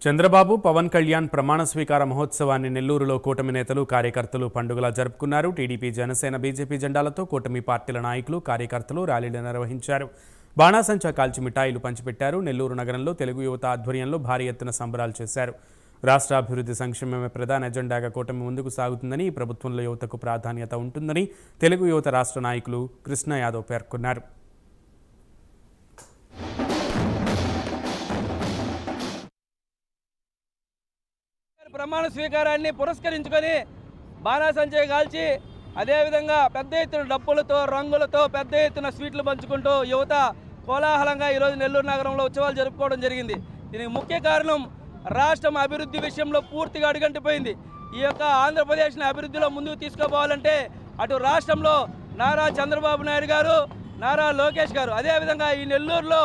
చంద్రబాబు పవన్ కళ్యాణ్ ప్రమాణ స్వీకార మహోత్సవాన్ని నెల్లూరులో కూటమి నేతలు కార్యకర్తలు పండుగలా జరుపుకున్నారు. టీడీపీ జనసేన బీజేపీ జెండాలతో కూటమి పార్టీల నాయకులు కార్యకర్తలు ర్యాలీలు నిర్వహించారు. బాణాసంచా కాల్చి మిఠాయిలు పంచిపెట్టారు. నెల్లూరు నగరంలో తెలుగు యువత ఆధ్వర్యంలో భారీ ఎత్తున సంబరాలు చేశారు. రాష్ట్ర అభివృద్ధి సంక్షేమమే ప్రధాన ఎజెండాగా కూటమి ముందుకు సాగుతుందని, ప్రభుత్వంలో యువతకు ప్రాధాన్యత ఉంటుందని తెలుగు యువత రాష్ట్ర నాయకులు కృష్ణ యాదవ్ పేర్కొన్నారు. ప్రమాణ స్వీకారాన్ని పురస్కరించుకొని బాణాసంచా కాల్చి అదేవిధంగా పెద్ద ఎత్తున డప్పులతో రంగులతో పెద్ద ఎత్తున స్వీట్లు పంచుకుంటూ యువత కోలాహలంగా ఈరోజు నెల్లూరు నగరంలో ఉత్సవాలు జరుపుకోవడం జరిగింది. దీనికి ముఖ్య కారణం రాష్ట్రం అభివృద్ధి విషయంలో పూర్తిగా అడుగంటిపోయింది. ఈ యొక్క ఆంధ్రప్రదేశ్ని అభివృద్ధిలో ముందుకు తీసుకుపోవాలంటే అటు రాష్ట్రంలో నారా చంద్రబాబు నాయుడు గారు, నారా లోకేష్ గారు, అదేవిధంగా ఈ నెల్లూరులో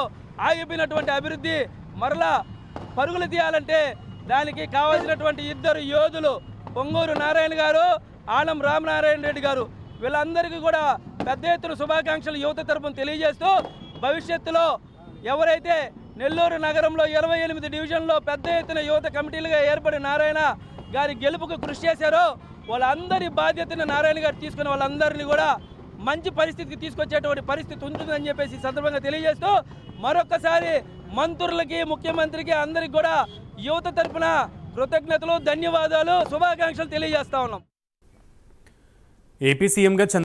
ఆగిపోయినటువంటి అభివృద్ధి మరలా పరుగులు తీయాలంటే దానికి కావాల్సినటువంటి ఇద్దరు యోధులు పొంగూరు నారాయణ గారు, ఆనం రామనారాయణ రెడ్డి గారు, వీళ్ళందరికీ కూడా పెద్ద ఎత్తున శుభాకాంక్షలు యువత తరపున తెలియజేస్తూ భవిష్యత్తులో ఎవరైతే నెల్లూరు నగరంలో 28 డివిజన్లో పెద్ద ఎత్తున యువత కమిటీలుగా ఏర్పడి నారాయణ గారి గెలుపుకు కృషి చేశారో వాళ్ళందరి బాధ్యతను నారాయణ గారు తీసుకుని వాళ్ళందరినీ కూడా మంచి పరిస్థితికి తీసుకొచ్చేటువంటి పరిస్థితి ఉంటుందని చెప్పేసి సందర్భంగా తెలియజేస్తూ మరొకసారి మంత్రులకి, ముఖ్యమంత్రికి అందరికి కూడా యువత తరపున కృతజ్ఞతలు, ధన్యవాదాలు, శుభాకాంక్షలు తెలియజేస్తా ఉన్నాం. ఏపీ సీఎంగా